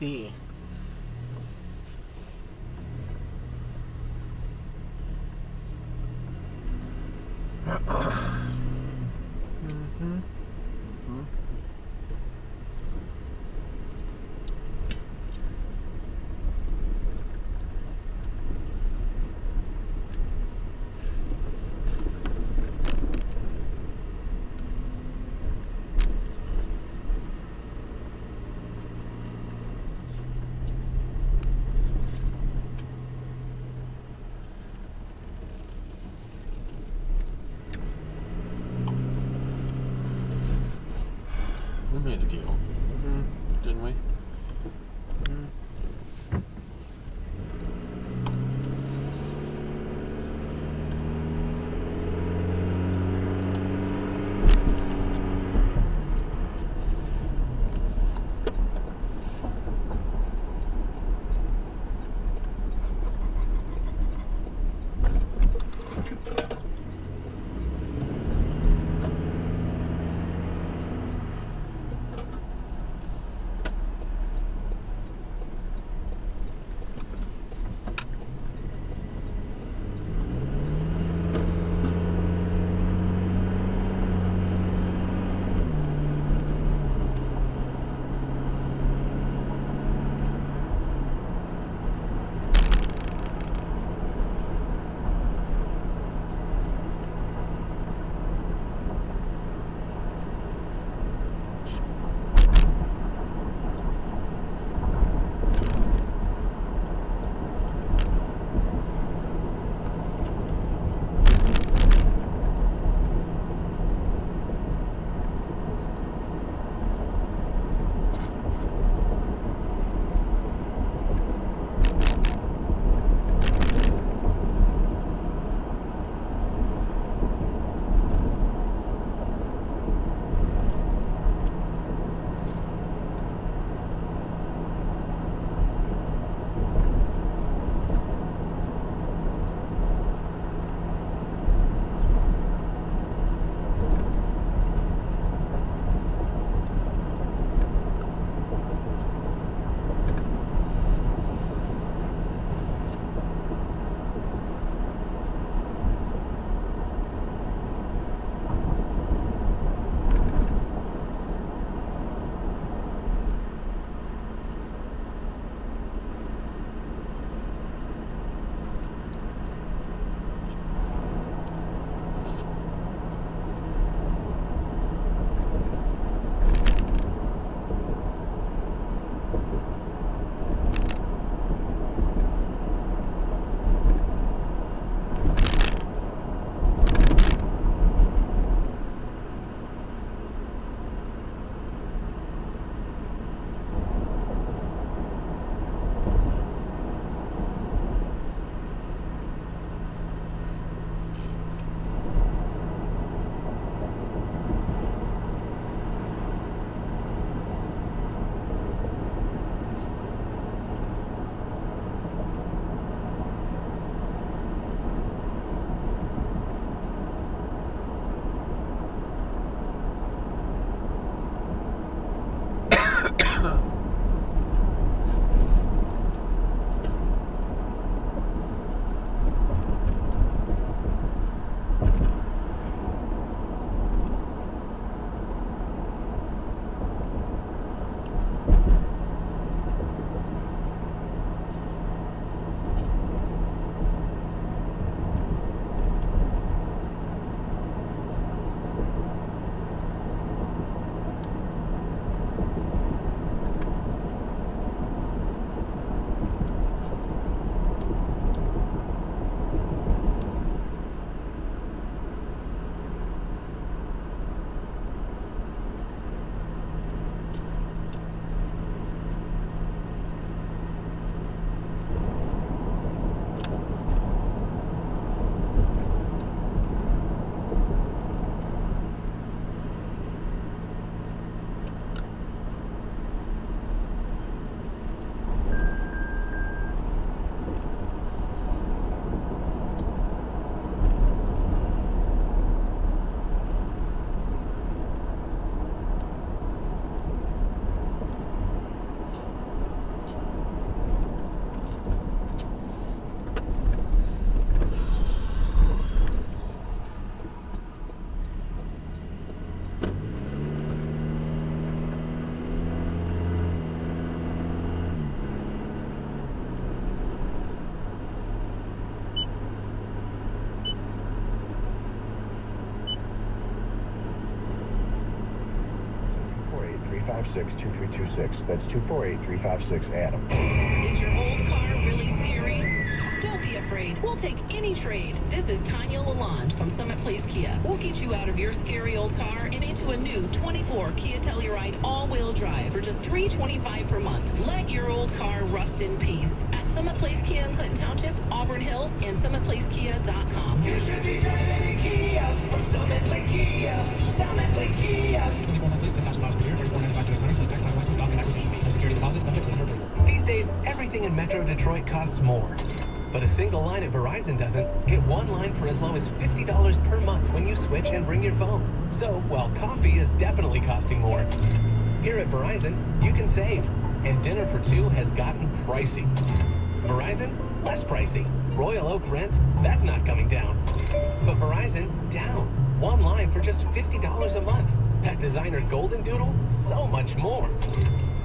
see. Mm-hmm. 248-356-2326. That's 248-356-ADAM. Is your old car really scary? Don't be afraid. We'll take any trade. This is Tanya Lalonde from Summit Place Kia. We'll get you out of your scary old car and into a new 24 Kia Telluride all-wheel drive for just $325 per month. Let your old car rust in peace at Summit Place Kia in Clinton Township, Auburn Hills, and SummitPlaceKia.com. You should be driving a Kia from Summit Place Kia. Summit Place Kia. 24 month lease, $10,000 per year, $34.95 to the center, plus tax, title license, document acquisition fee, no security deposit, subject to lender approval. These days, everything in Metro Detroit costs more. But a single line at Verizon doesn't. Get one line for as low as $50 per month when you switch and bring your phone. So, while coffee is definitely costing more, here at Verizon, you can save. And dinner for two has gotten pricey. Verizon, less pricey. Royal Oak rent, that's not coming down. But Verizon, down. One line for just $50 a month. Pet designer Golden Doodle, so much more.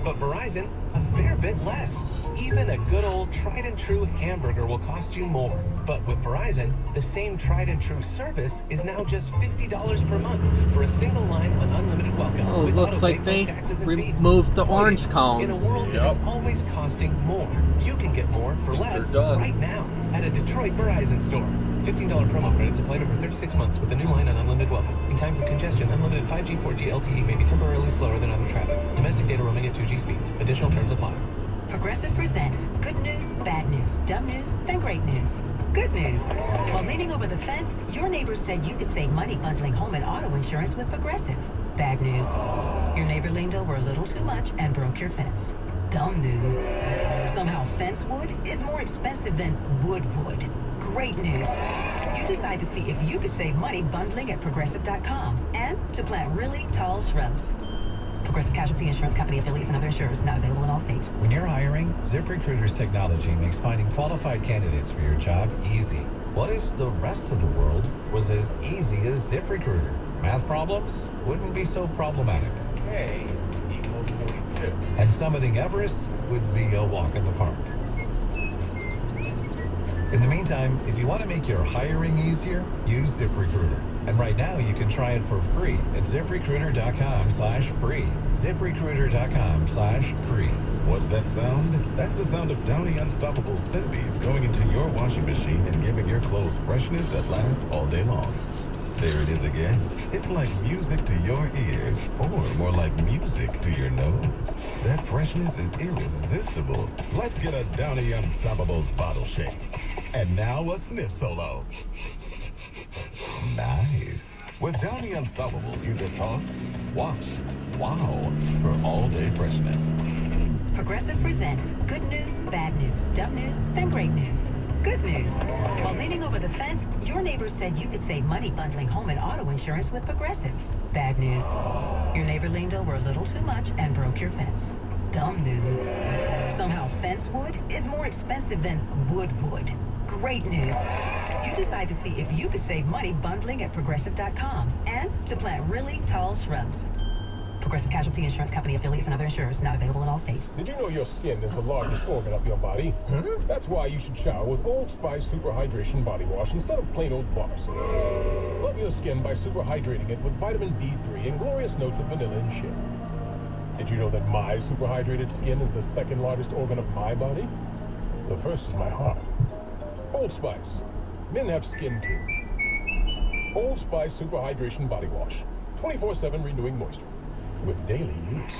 But Verizon, a fair bit less. Even a good old tried and true hamburger will cost you more. But with Verizon, the same tried and true service is now just $50 per month for a single line on unlimited welcome. Oh, it looks like they removed the orange cones. In a world that is always costing more, you can get more for less right now at a Detroit Verizon store. $15 promo credits applied over 36 months with a new line on unlimited welcome. In times of congestion, unlimited 5G, 4G LTE may be temporarily slower than other traffic. Domestic data roaming at 2G speeds. Additional terms apply. Progressive presents good news, bad news, dumb news, then great news. Good news. While leaning over the fence, your neighbor said you could save money bundling home and auto insurance with Progressive. Bad news. Your neighbor leaned over a little too much and broke your fence. Dumb news. Somehow fence wood is more expensive than wood. Great news. You decide to see if you could save money bundling at Progressive.com and to plant really tall shrubs. Progressive Casualty Insurance Company affiliates and other insurers not available in all states. When you're hiring, ZipRecruiter's technology makes finding qualified candidates for your job easy. What if the rest of the world was as easy as ZipRecruiter? Math problems wouldn't be so problematic. K equals 42. And summiting Everest would be a walk in the park. In the meantime, if you want to make your hiring easier, use ZipRecruiter. And right now, you can try it for free at ZipRecruiter.com/free. ZipRecruiter.com/free. What's that sound? That's the sound of Downy Unstoppable scent beads going into your washing machine and giving your clothes freshness that lasts all day long. There it is again. It's like music to your ears, or more like music to your nose. That freshness is irresistible. Let's get a Downy Unstoppable bottle shake. And now a sniff solo. Nice. With Downy Unstoppable, you just toss, wash, wow, for all-day freshness. Progressive presents good news, bad news, dumb news, then great news. Good news. While leaning over the fence, your neighbor said you could save money bundling home and auto insurance with Progressive. Bad news. Your neighbor leaned over a little too much and broke your fence. Dumb news. Somehow fence wood is more expensive than wood. Great news. You decide to see if you could save money bundling at Progressive.com and to plant really tall shrubs. Progressive Casualty Insurance Company affiliates and other insurers not available in all states. Did you know your skin is the largest organ of your body? That's why you should shower with Old Spice Super Hydration Body Wash instead of plain old bar soap. Love your skin by super hydrating it with vitamin B3 and glorious notes of vanilla and shea. Did you know that my super hydrated skin is the second largest organ of my body? The first is my heart. Old Spice. Men have skin too. Old Spice Super Hydration Body Wash. 24/7 renewing moisture. With daily use.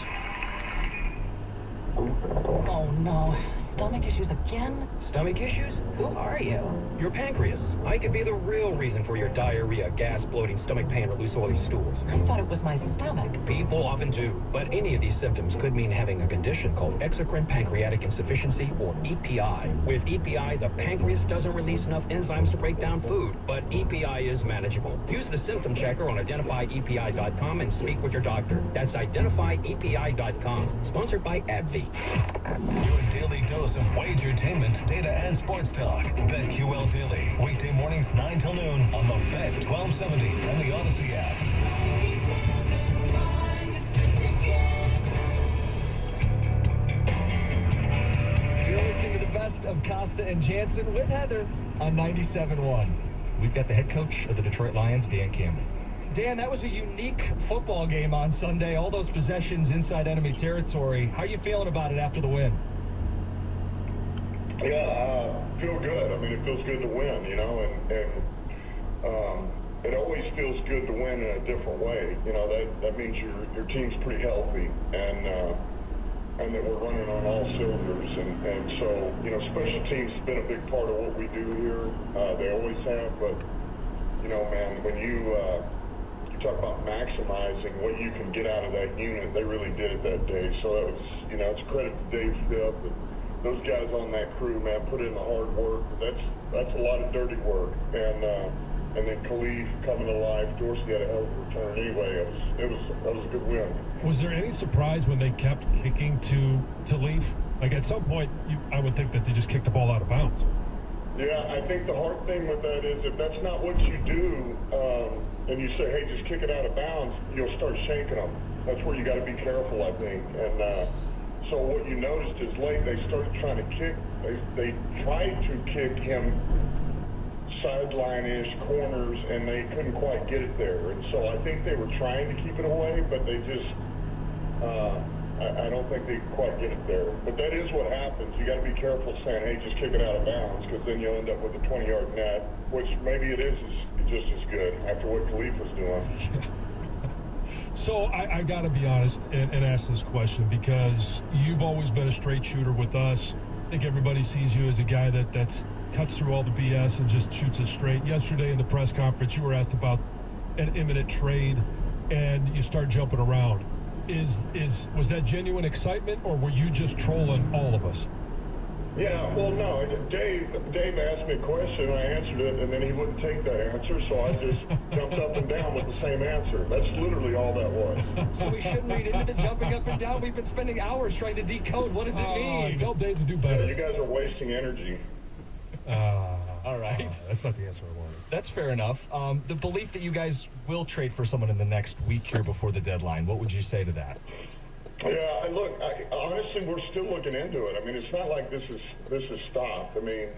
Oh no, stomach issues again? Stomach issues? Who are you? Your pancreas. I could be the real reason for your diarrhea, gas, bloating, stomach pain, or loose oily stools. I thought it was my stomach. People often do, but any of these symptoms could mean having a condition called exocrine pancreatic insufficiency, or EPI. With EPI, the pancreas doesn't release enough enzymes to break down food, but EPI is manageable. Use the symptom checker on identifyepi.com and speak with your doctor. That's identifyepi.com. Sponsored by AbbVie. Your daily dose of wagertainment, data, and sports talk. BetQL Daily. Weekday mornings 9 till noon on the Bet 1270 and the Odyssey app. You're listening to the best of Costa and Jansen with Heather on 97.1. We've got the head coach of the Detroit Lions, Dan Campbell. Dan, that was a unique football game on Sunday. All those possessions inside enemy territory. How are you feeling about it after the win? Yeah, feel good. I mean, it feels good to win, you know, and it always feels good to win in a different way. You know, that means your team's pretty healthy and that we're running on all cylinders. And so, you know, special teams has been a big part of what we do here. They always have, but, you know, man, when you talk about maximizing what you can get out of that unit, they really did it that day. So that was, you know, it's credit to Dave Stipp and those guys on that crew, man, put in the hard work. That's a lot of dirty work. And then Khalif coming to life. Dorsey had a hell of a return anyway. That was a good win. Was there any surprise when they kept kicking to Leaf? Like at some point, I would think that they just kicked the ball out of bounds. Yeah, I think the hard thing with that is if that's not what you do, and you say, hey, just kick it out of bounds, you'll start shanking them. That's where you got to be careful, I think. And so what you noticed is late they started trying to kick. They tried to kick him sideline-ish corners, and they couldn't quite get it there. And so I think they were trying to keep it away, but they just, I don't think they could quite get it there. But that is what happens. You got to be careful saying, hey, just kick it out of bounds, because then you'll end up with a 20-yard net, which maybe it is just as good after what Khalif was doing. So I got to be honest and ask this question, because you've always been a straight shooter with us. I think everybody sees you as a guy that cuts through all the BS and just shoots it straight. Yesterday in the press conference, you were asked about an imminent trade, and you start jumping around. Was that genuine excitement, or were you just trolling all of us? Yeah, well, no. Dave asked me a question, and I answered it, and then he wouldn't take that answer, so I just jumped up and down with the same answer. That's literally all that was. So we shouldn't read into the jumping up and down. We've been spending hours trying to decode. What does it mean? Tell Dave to do better. Yeah, you guys are wasting energy. All right. That's not the answer I wanted. That's fair enough. The belief that you guys will trade for someone in the next week here before the deadline, what would you say to that? Yeah, look, honestly, we're still looking into it. I mean, it's not like this is stopped. I mean,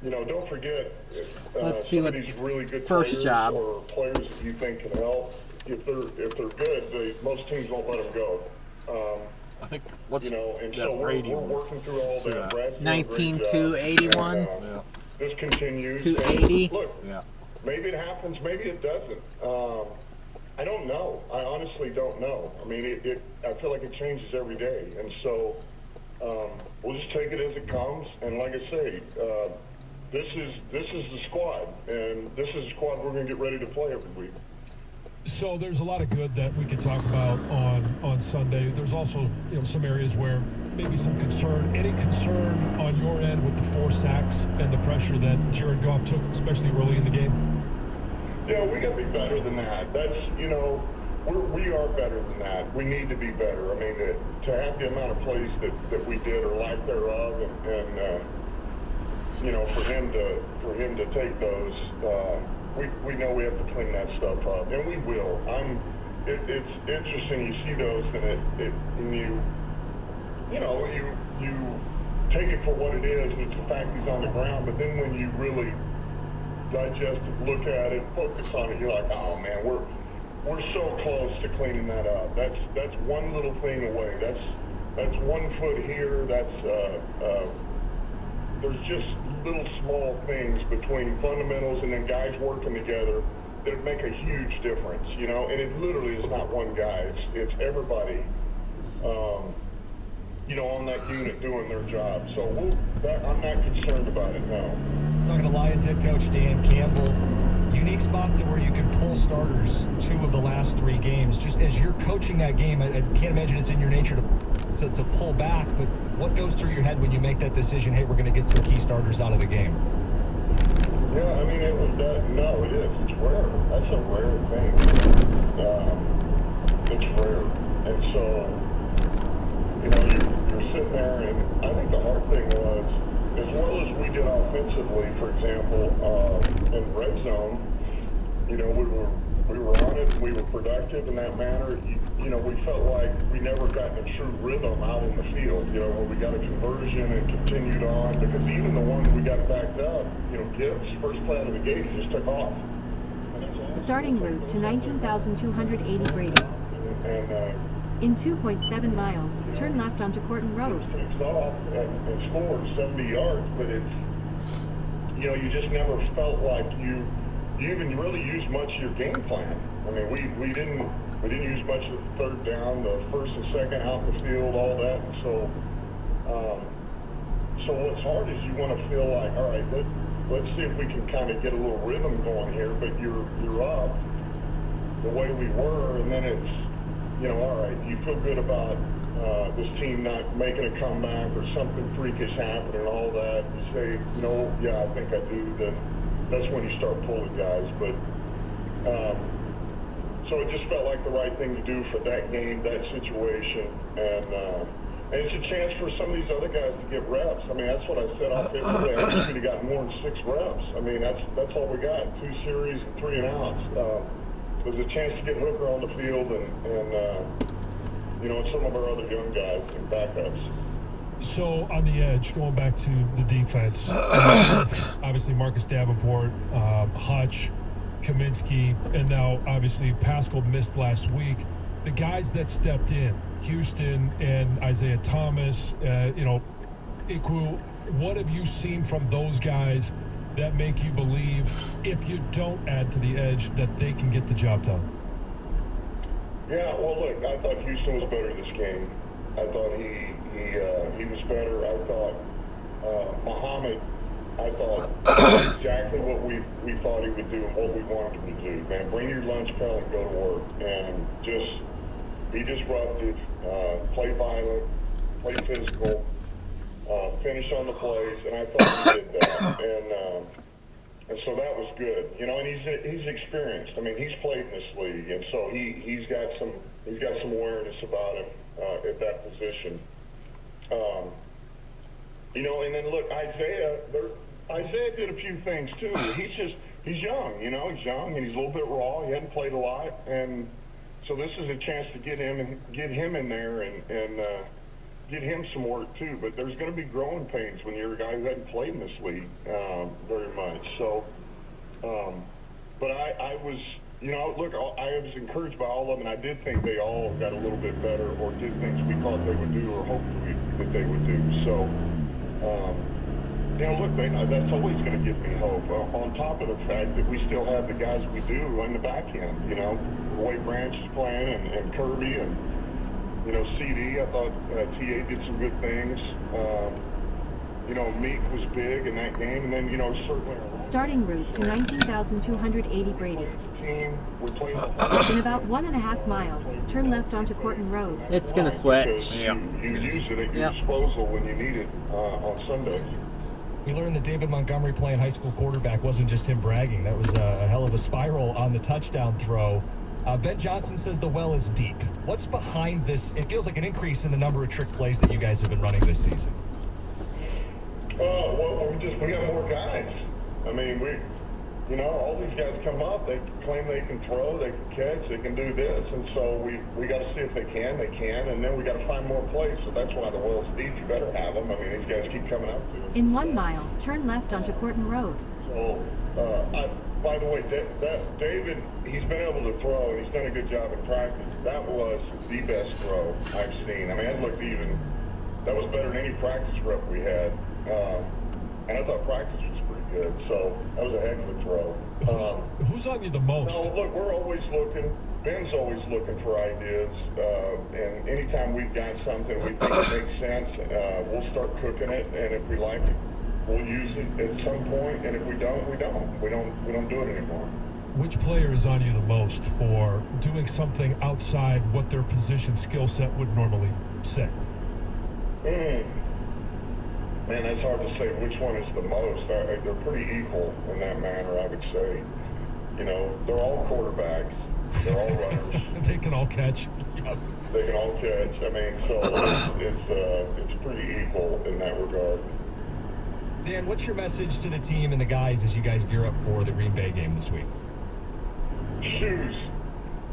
you know, don't forget, Let's see some what of these really good first players job. or players that you think can help, if they're good, most teams won't let them go. I think what's you know, and that so we're radio? working through all that. Brad's doing a great 19,281. job. And, this continues. 280. And look, Yeah. maybe it happens, maybe it doesn't. I don't know. I honestly don't know. I mean, I feel like it changes every day, and so we'll just take it as it comes. And like I say, this is the squad, and this is the squad we're going to get ready to play every week. So there's a lot of good that we could talk about on Sunday. There's also, you know, some areas where maybe some concern. Any concern on your end with the 4 sacks and the pressure that Jared Goff took, especially early in the game? Yeah, we got to be better than that. That's, you know, we are better than that. We need to be better. I mean, to have the amount of plays that we did or lack thereof, and you know, for him to take those, we know we have to clean that stuff up, and we will. It's interesting. You see those, and you know, you take it for what it is, and it's the fact he's on the ground. But then when you really digest it, look at it, focus on it, you're like, oh man, we're so close to cleaning that up. That's one little thing away. That's 1 foot here. There's just little small things between fundamentals and then guys working together that make a huge difference, you know. And it literally is not one guy. It's everybody, you know, on that unit doing their job. So I'm not concerned about it, no. Talking to Lions head coach Dan Campbell, unique spot to where you can pull starters 2 of the last 3 games. Just as you're coaching that game, I can't imagine it's in your nature to pull back, but what goes through your head when you make that decision, hey, we're going to get some key starters out of the game? Yeah, I mean, it was that. No, it is. It's rare. That's a rare thing. It's rare. And so, you know, you're sitting there, and I think the hard thing was, as well as we did offensively, for example, in red zone, you know, we were on it, we were productive in that manner. You know, we felt like we never got in a true rhythm out in the field, you know, where we got a conversion and continued on, because even the one we got backed up, you know, Gibbs, first play out of the gate, he just took off. And that's Starting route to 19,280 Brady. In 2.7 miles, turn left onto Corton Road. Takes off and scores 70 yards, but it's, you know, you just never felt like you even really used much of your game plan. I mean, we didn't use much of the third down, the first and second out the field, all that. And so what's hard is you want to feel like, all right, let's see if we can kind of get a little rhythm going here. But you're up the way we were, and then it's, you know, all right, you feel good about this team not making a comeback or something freakish happening and all that. You say, you know, yeah, I think I do. Then that's when you start pulling guys. But so it just felt like the right thing to do for that game, that situation, and it's a chance for some of these other guys to get reps. I mean, that's what I said off there today. I wish we'd have gotten more than 6 reps. I mean, that's all we got, 2 series and 3 and outs. There's a chance to get Hooker on the field and you know, and some of our other young guys and backups. So on the edge, going back to the defense, obviously Marcus Davenport, Hutch, Kaminsky, and now obviously Pascal missed last week. The guys that stepped in, Houston and Isaiah Thomas, you know, Iku, what have you seen from those guys that make you believe, if you don't add to the edge, that they can get the job done? Yeah, well, look, I thought Houston was better this game. I thought he was better. I thought Muhammad, I thought exactly what we thought he would do and what we wanted him to do. Man, bring your lunch pail and go to work. And just be disruptive, play violent, play physical, finish on the plays, and I thought he did that. And so that was good, you know. And he's experienced. I mean, he's played in this league, and so he's got some awareness about him at that position. You know, and then look, Isaiah did a few things too. He's young, you know. He's young and he's a little bit raw. He hadn't played a lot, and so this is a chance to get him in there and get him some work too. But there's going to be growing pains when you're a guy who hadn't played in this league very much. So, but I was, you know, look, I was encouraged by all of them, and I did think they all got a little bit better or did things we thought they would do or hoped that they would do. So, you know, look, that's always going to give me hope. On top of the fact that we still have the guys we do on the back end, you know, the way Branch is playing and Kirby and, you know, CD, I thought TA did some good things. You know, Meek was big in that game, and then, you know, certainly... Starting route to 19,280 Brady. In about 1.5 miles, turn left onto Corton Road. It's going to switch. You use it at your disposal when you need it on Sundays. We learned that David Montgomery playing high school quarterback wasn't just him bragging. That was a hell of a spiral on the touchdown throw. Ben Johnson says the well is deep. What's behind this? It feels like an increase in the number of trick plays that you guys have been running this season. Well, we got more guys. I mean, you know, all these guys come up, they claim they can throw, they can catch, they can do this, and so we got to see if they can, and then we got to find more plays. So that's why the well's deep. You better have them. I mean, these guys keep coming up to it. In 1 mile, turn left onto Corton Road. So, by the way, David, he's been able to throw, and he's done a good job in practice. That was the best throw I've seen. I mean, that was better than any practice rep we had. And I thought practice was pretty good, so that was a heck of a throw. Who's on you the most? No, look, we're always looking. Ben's always looking for ideas, and anytime we've got something we think makes sense, we'll start cooking it, and if we like it, we'll use it at some point, and if we don't, we don't. We don't do it anymore. Which player is on you the most for doing something outside what their position skill set would normally say? Man, that's hard to say which one is the most. They're pretty equal in that manner, I would say. You know, they're all quarterbacks. They're all runners. They can all catch. Yep. They can all catch. I mean, so it's pretty equal in that regard. Dan, what's your message to the team and the guys as you guys gear up for the Green Bay game this week? Shoes.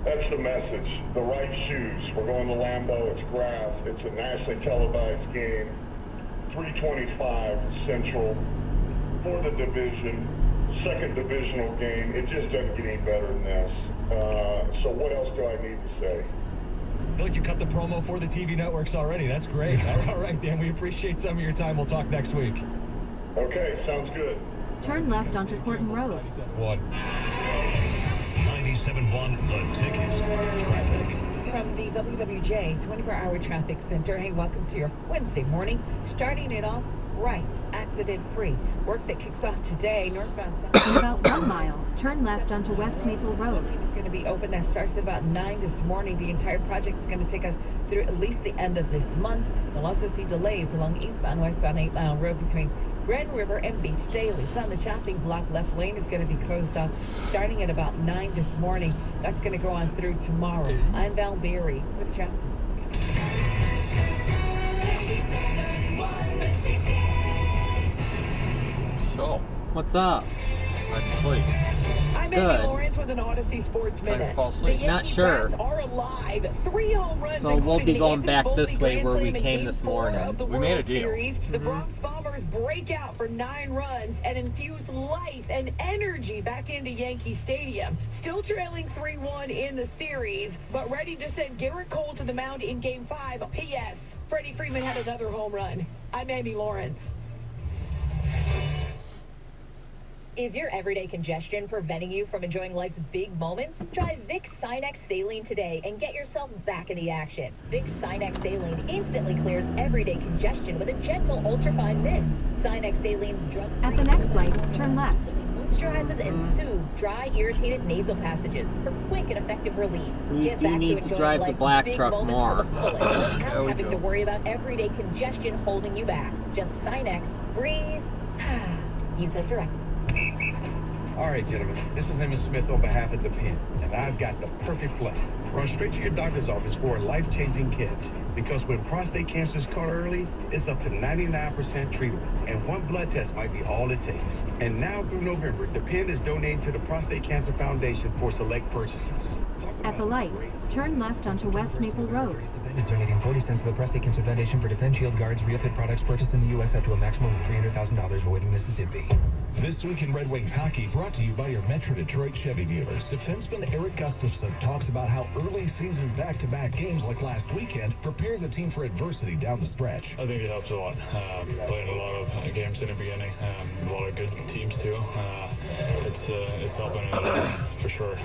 That's the message. The right shoes. We're going to Lambeau. It's grass. It's a nationally televised game. 325 Central for the division. second divisional game. It just doesn't get any better than this. So what else do I need to say? I feel like you cut the promo for the TV networks already. That's great. All right, Dan, we appreciate some of your time. We'll talk next week. Okay, sounds good. Turn left onto Horton Road. 97.1 The Ticket. Traffic. From the WWJ 24-hour traffic center. Hey, welcome to your Wednesday morning. Starting it off right, accident-free. Work that kicks off today, northbound south. In about 1 mile, turn left onto West Maple Road. It's going to be open. That starts at about 9 this morning. The entire project is going to take us through at least the end of this month. We'll also see delays along eastbound, westbound 8 Mile Road between Grand River and Beach Daily. It's on the chopping block. Left lane is going to be closed off starting at about 9 this morning. That's going to go on through tomorrow. I'm Val Berry with traffic. So, what's up? I can sleep. I'm Good. Amy Lawrence with an Odyssey Sports Trying to Minute. fall asleep. The Not Yankee sure. bats are alive. 3 home runs. So we'll be including going the back Anthony this Volpe way where we Grand Slam in came Game this 4 morning. of the We made a World deal. Series. The Bronx Bombers break out for 9 runs and infuse life and energy back into Yankee Stadium. Still trailing 3-1 in the series, but ready to send Garrett Cole to the mound in Game 5. P.S. Freddie Freeman had another home run. I'm Amy Lawrence. Is your everyday congestion preventing you from enjoying life's big moments? Try Vicks Sinex Saline today and get yourself back in the action. Vicks Sinex Saline instantly clears everyday congestion with a gentle ultrafine mist. Sinex Saline's drug At the next light, turn left. moisturizes and soothes dry, irritated nasal passages for quick and effective relief. We Get do back need to to enjoying drive the life's black big truck moments more. to the fullest without There we having go. to worry about everyday congestion holding you back. Just Sinex, breathe, use as directed. All right, gentlemen, this is Emmett Smith on behalf of the Pen, and I've got the perfect plan. Run straight to your doctor's office for a life-changing kit, because when prostate cancer is caught early, it's up to 99% treatable, and one blood test might be all it takes. And now through November, the Pen is donating to the Prostate Cancer Foundation for select purchases. At the light, turn left onto West Maple Road. Is donating 40 cents to the Prostate Cancer Foundation for Defend Shield Guards RealFit products purchased in the U.S. up to a maximum of $300,000 voiding Mississippi. This week in Red Wings hockey brought to you by your Metro Detroit Chevy dealers. Defenseman Eric Gustafsson talks about how early season back-to-back games like last weekend prepare the team for adversity down the stretch. I think it helps a lot. Playing a lot of games in the beginning, a lot of good teams too. It's helping for sure,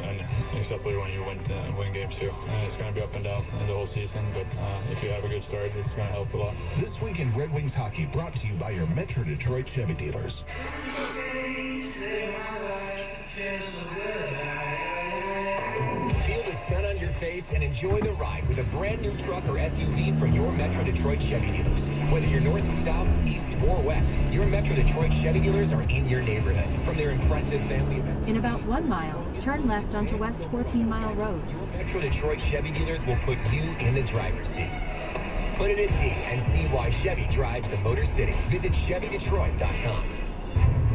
and especially when you win games too. It's going to be up and down the whole season, but if you have a good start, it's going to help a lot. This week in Red Wings hockey brought to you by your Metro Detroit Chevy dealers. Feel the sun on your face and enjoy the ride with a brand new truck or SUV from your Metro Detroit Chevy dealers. Whether you're north, south, east, or west, your Metro Detroit Chevy dealers are in your neighborhood. From their impressive family of SUVs. In about 1 mile, turn left onto West 14 Mile Road. Your Metro Detroit Chevy dealers will put you in the driver's seat. Put it in D and see why Chevy drives the Motor City. Visit ChevyDetroit.com.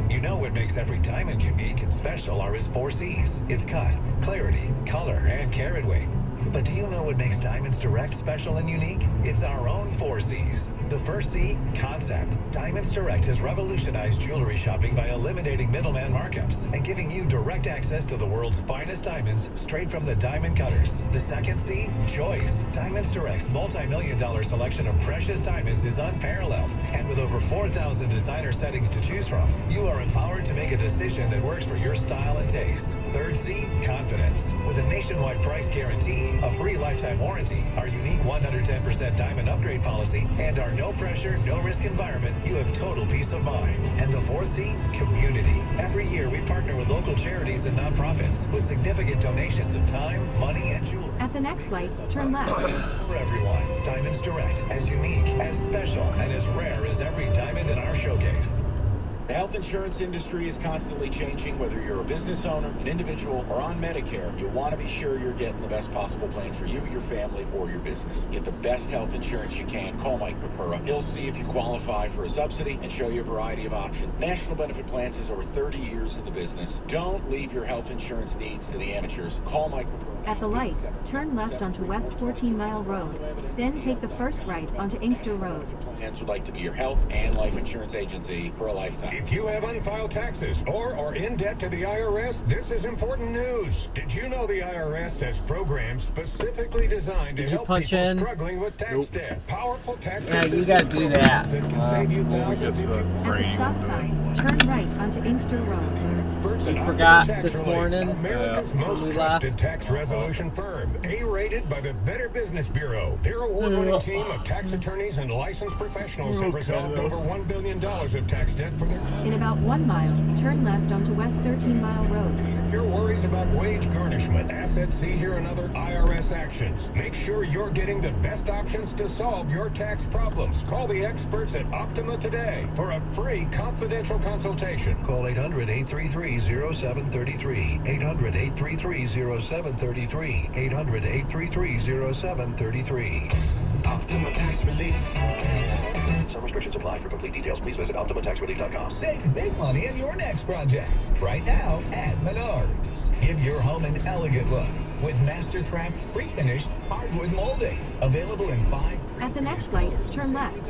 You know what makes every diamond unique and special are his 4 C's. Its cut, clarity, color, and carat weight. But do you know what makes Diamonds Direct special and unique? It's our own 4 C's. The first C, concept. Diamonds Direct has revolutionized jewelry shopping by eliminating middleman markups and giving you direct access to the world's finest diamonds straight from the diamond cutters. The second C, choice. Diamonds Direct's multi-million-dollar selection of precious diamonds is unparalleled. And with over 4,000 designer settings to choose from, you are empowered to make a decision that works for your style and taste. Third C, confidence. With a nationwide price guarantee, a free lifetime warranty, our unique 110% diamond upgrade policy, and our no-pressure, no-risk environment, you have total peace of mind. And the fourth C, community. Every year, we partner with local charities and nonprofits with significant donations of time, money, and jewelry. At the next light, turn left. For everyone, Diamonds Direct, as unique, as special, and as rare as every diamond in our showcase. The health insurance industry is constantly changing. Whether you're a business owner, an individual, or on Medicare, you want to be sure you're getting the best possible plan for you, your family, or your business. Get the best health insurance you can. Call Mike Papura. He'll see if you qualify for a subsidy and show you a variety of options. National Benefit Plans is over 30 years in the business. Don't leave your health insurance needs to the amateurs. Call Mike Papura. At the light, turn left onto West 14 Mile Road. Then take the first right onto Inkster Road. Plans would like to be your health and life insurance agency for a lifetime. If you have unfiled taxes or are in debt to the IRS, this is important news. Did you know the IRS has programs specifically designed to help people struggling with tax debt? Powerful tax you gotta do that. can save you thousands if you At the stop sign, turn right onto Inkster Road. You forgot this morning America's most trusted tax resolution firm, A-rated by the Better Business Bureau. Their award-winning team of tax attorneys and licensed professionals have resolved over $1 billion of tax debt for their... In about 1 mile, turn left onto West 13 Mile Road. Your worries about wage garnishment, asset seizure, and other IRS actions. Make sure you're getting the best options to solve your tax problems. Call the experts at Optima today for a free confidential consultation. Call 800-833-0733. 800-833-0733. 800-833-0733. Optima Tax Relief. Some restrictions apply. For complete details, please visit OptimaTaxRelief.com. Save big money on your next project. Right now at Menards. Give your home an elegant look with Mastercraft pre-finished hardwood molding. Available in 5. At the next light, turn left.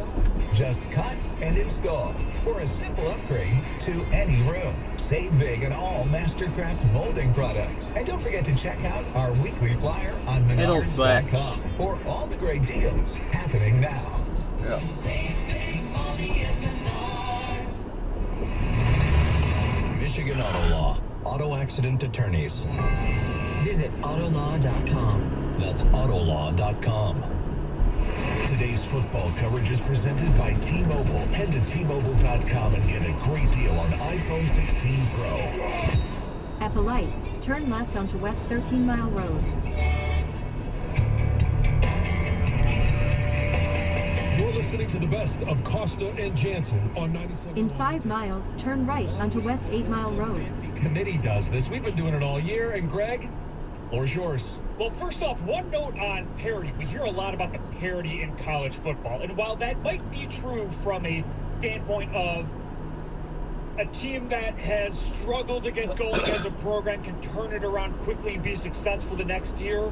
Just cut and install. Or a simple upgrade to any room. Save big on all Mastercraft molding products. And don't forget to check out our weekly flyer on Menards.com for all the great deals happening now. Yeah. Save big money at Menards. Michigan Auto Law. Auto accident attorneys. Visit Autolaw.com. That's Autolaw.com. Today's football coverage is presented by T-Mobile. Head to T-Mobile.com and get a great deal on iPhone 16 Pro. At the light, turn left onto West 13 Mile Road. You're listening to the best of Costa and Jansen on 97. In 5 miles, turn right onto West 8 Mile Road. Committee does this. We've been doing it all year. And Greg, floor's yours. Well, first off, one note on parity. We hear a lot about the parity in college football. And while that might be true from a standpoint of a team that has struggled to get going as a program can turn it around quickly and be successful the next year,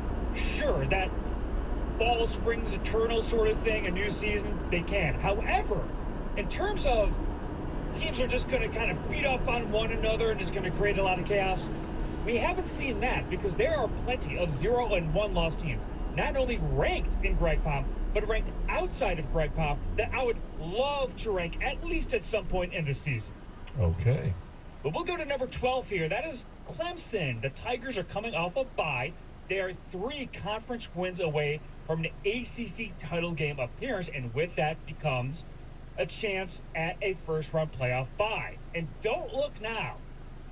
sure, that fall, spring's eternal sort of thing, a new season, they can. However, in terms of teams are just going to kind of beat up on one another and just going to create a lot of chaos, we haven't seen that because there are plenty of 0 and 1 loss teams, not only ranked in Greg Pop, but ranked outside of Greg Pop that I would love to rank at least at some point in the season. Okay. But we'll go to number 12 here. That is Clemson. The Tigers are coming off a bye. They are 3 conference wins away from an ACC title game appearance, and with that becomes a chance at a first-round playoff bye. And don't look now.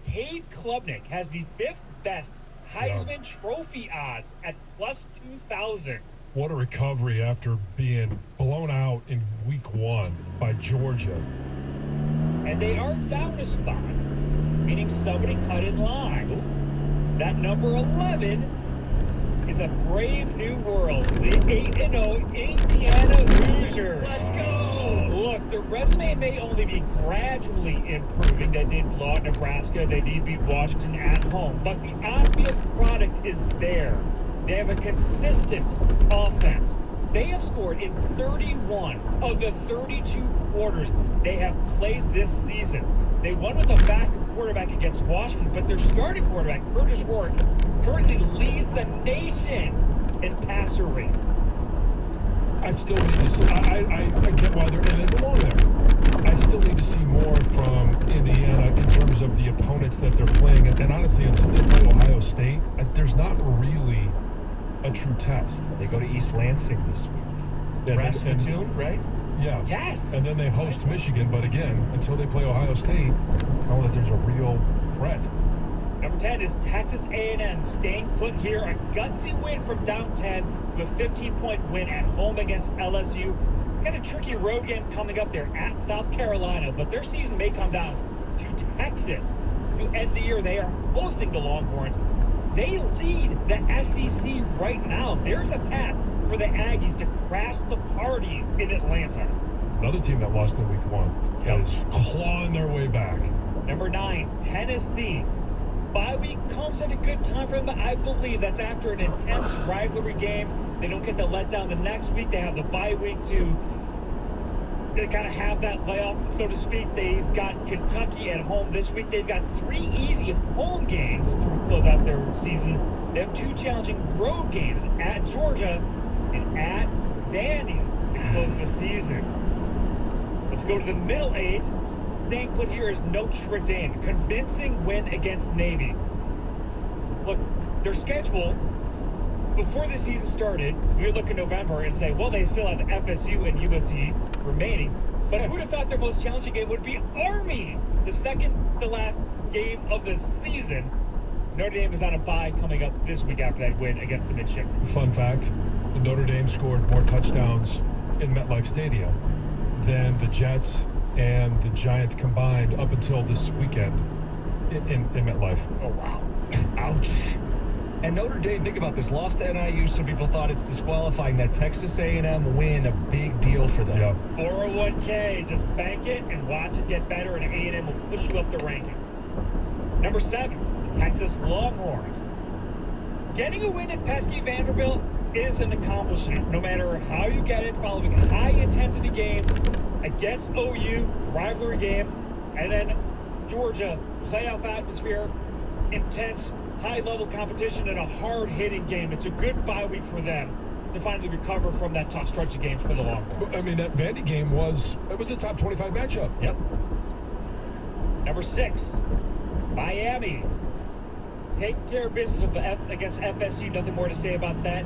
Cade Klubnik has the 5th best Heisman Trophy odds at plus 2,000. What a recovery after being blown out in week 1 by Georgia. And they are down a spot, meaning somebody cut in line. That number 11 is a brave new world. The 8-0 Indiana Hoosiers. Let's go! Look, the resume may only be gradually improving. They did blow out Nebraska. They did beat Washington at home. But the on-field product is there. They have a consistent offense. They have scored in 31 of the 32 quarters they have played this season. They won with a backup quarterback against Washington, but their starting quarterback, Curtis Rourke, currently leads the nation in passer rate. I still need to see, I get why they belong there. I still need to see more from Indiana in terms of the opponents that they're playing. And honestly, until they play Ohio State, there's not really a true test. They go to East Lansing this week. Yeah, Rasmussen, right? Yeah. Yes. And then they host Michigan, but again, until they play Ohio State, I know that there's a real threat. Number 10 is Texas A&M staying put here. A gutsy win from down 10 with a 15-point win at home against LSU. Got a tricky road game coming up there at South Carolina, but their season may come down to Texas. To end the year, they are hosting the Longhorns. They lead the SEC right now. There's a path for the Aggies to crash the party in Atlanta. Another team that lost in week 1 is clawing their way back. Number 9, Tennessee. Bye week comes at a good time for them. I believe that's after an intense rivalry game. They don't get the letdown the next week. They have the bye week to they kind of have that layoff, so to speak. They've got Kentucky at home this week. They've got 3 easy home games to close out their season. They have 2 challenging road games at Georgia and at Vandy to close the season. Let's go to the middle 8. Staying put here is Notre Dame. Convincing win against Navy. Look, their schedule, before the season started, we would look in November and say, well, they still have FSU and USC remaining. But I would have thought their most challenging game would be Army, the second to last game of the season. Notre Dame is on a bye coming up this week after that win against the Midshipmen. Fun fact, Notre Dame scored more touchdowns in MetLife Stadium than the Jets and the Giants combined up until this weekend in MetLife. Oh, wow. Ouch. And Notre Dame, think about this, lost to NIU. Some people thought it's disqualifying. That Texas A&M win, a big deal for them. Yeah. 401k, just bank it and watch it get better, and A&M will push you up the ranking. Number 7, the Texas Longhorns. Getting a win at pesky Vanderbilt is an accomplishment, no matter how you get it, following high-intensity games against OU, rivalry game, and then Georgia, playoff atmosphere, intense, high-level competition, and a hard-hitting game. It's a good bye week for them to finally recover from that tough stretch of games for the Longhorns. I mean, that Vandy game was a top 25 matchup. Yep. Number 6, Miami. Take care of business against FSU. Nothing more to say about that.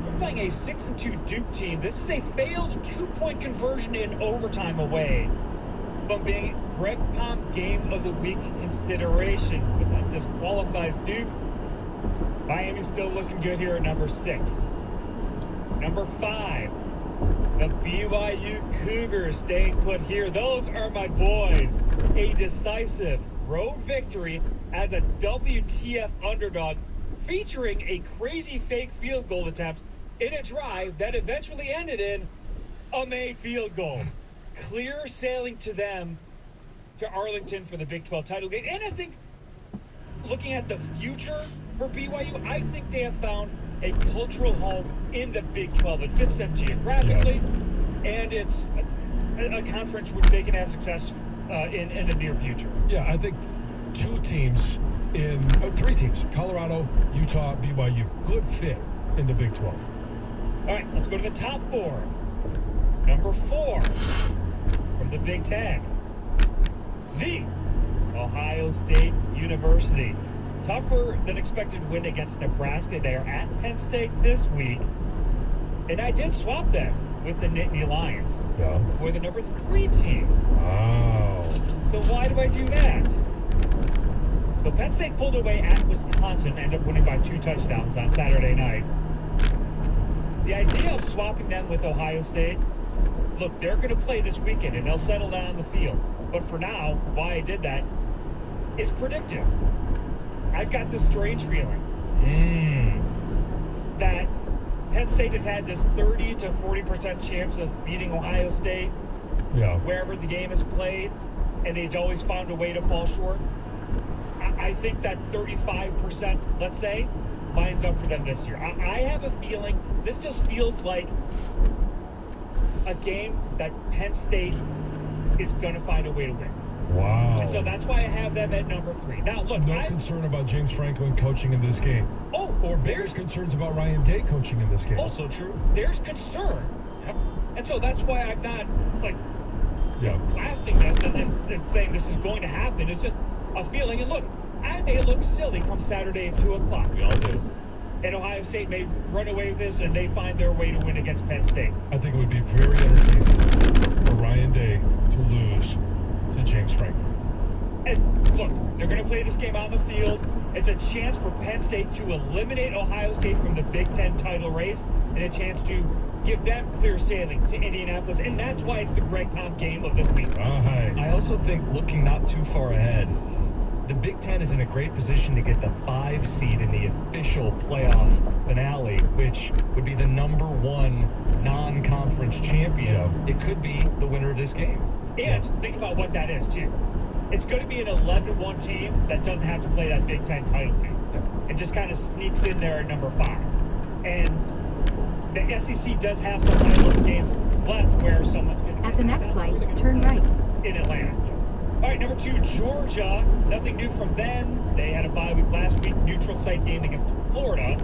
We're playing a 6-2 Duke team. This is a failed 2-point conversion in overtime away from being Greg Pom Game of the Week consideration. But that disqualifies Duke. Miami's still looking good here at number 6. Number 5, the BYU Cougars staying put here. Those are my boys. A decisive road victory as a WTF underdog, featuring a crazy fake field goal attempt in a drive that eventually ended in a made field goal. Clear sailing to them to Arlington for the Big 12 title game. And I think, looking at the future for BYU, I think they have found a cultural home in the Big 12. It fits them geographically, and it's a conference which they can have success in the near future. Yeah, I think 3 teams, Colorado, Utah, BYU, good fit in the Big 12. All right, let's go to the top 4. Number 4 from the Big 10, the Ohio State University. Tougher than expected win against Nebraska. They are at Penn State this week, and I did swap them with the Nittany Lions for the number 3 team. Wow. So why do I do that? So Penn State pulled away at Wisconsin, ended up winning by 2 touchdowns on Saturday night. The idea of swapping them with Ohio State, look, they're going to play this weekend and they'll settle down on the field. But for now, why I did that is predictive. I've got this strange feeling that Penn State has had this 30 to 40% chance of beating Ohio State wherever the game is played, and they've always found a way to fall short. I think that 35%, let's say, lines up for them this year. I have a feeling this just feels like a game that Penn State is going to find a way to win. Wow. And so that's why I have them at number 3. Now, look, no concern about James Franklin coaching in this game. Oh, or there's concerns about Ryan Day coaching in this game. Also true. There's concern. And so that's why I'm not, blasting this and saying this is going to happen. It's just a feeling. And look, I may look silly come Saturday at 2 o'clock. We all do. And Ohio State may run away with this, and they find their way to win against Penn State. I think it would be very entertaining for Ryan Day to lose to James Franklin. And look, they're going to play this game on the field. It's a chance for Penn State to eliminate Ohio State from the Big Ten title race, and a chance to give them clear sailing to Indianapolis. And that's why it's the Greg Pom game of the week. I also think, looking not too far ahead, the Big Ten is in a great position to get the 5 seed in the official playoff finale, which would be the number 1 non-conference champion. It could be the winner of this game. And think about what that is, too. It's going to be an 11-1 team that doesn't have to play that Big Ten title game. It just kind of sneaks in there at number 5. And the SEC does have some high-level games left where someone's going to... At At the next light, turn right. In Atlanta. All right, number 2, Georgia. Nothing new from them. They had a bye week last week. Neutral site game against Florida.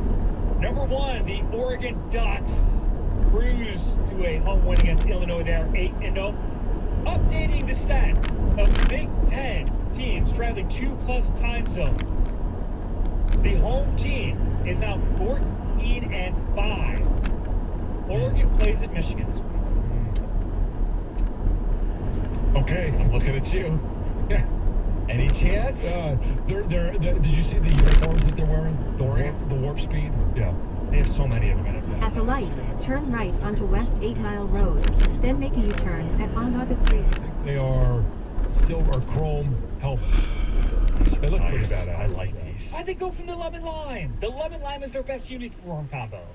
Number 1, the Oregon Ducks cruise to a home win against Illinois. They are 8-0. Updating the stat of Big Ten teams traveling 2+ time zones. The home team is now 14-5. Oregon plays at Michigan this week. Okay, I'm looking at you. Any chance? Did you see the uniforms that they're wearing? The warp speed? Yeah. They have so many of them in it. At the light, turn right onto West 8 Mile Road, then make a U-turn at Onondaga Street. They are silver chrome helmets. They look pretty badass. I like these. Why'd they go from the lemon lime? The lemon lime is their best uniform combo.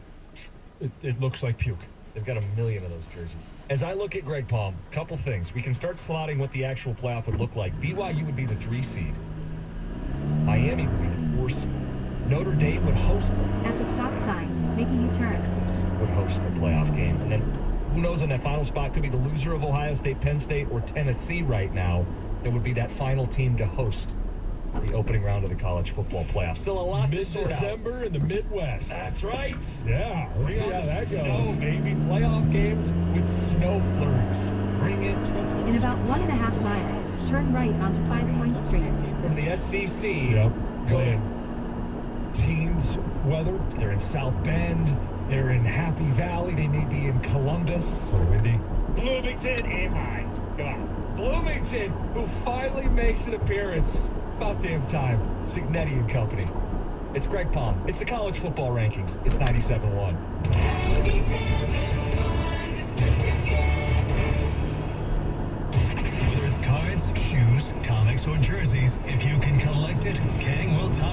It looks like puke. They've got 1 million of those jerseys. As I look at Greg Palm, couple things. We can start slotting what the actual playoff would look like. BYU would be the 3 seed. Miami would be the 4 seed. Notre Dame would host them. At the stop sign, make a U-turn. Would host the playoff game. And then who knows, in that final spot could be the loser of Ohio State, Penn State, or Tennessee right now. That would be that final team to host the opening round of the college football playoff. Still a lot to sort out. Mid-December in the Midwest. That's right. Yeah, let's see how that goes. Snow, baby. Playoff games with snow flurries. Bring it. In about 1.5 miles, turn right onto 5 Point Street. From the SEC. Yep. Go ahead. Teens weather. They're in South Bend. They're in Happy Valley. They may be in Columbus. So windy. Bloomington and mine. Come on. Bloomington, who finally makes an appearance. About damn time. Signetti and Company. It's Greg Palm. It's the college football rankings. It's 97.1. Whether it's cards, shoes, comics, or jerseys, if you can collect it, Kang will talk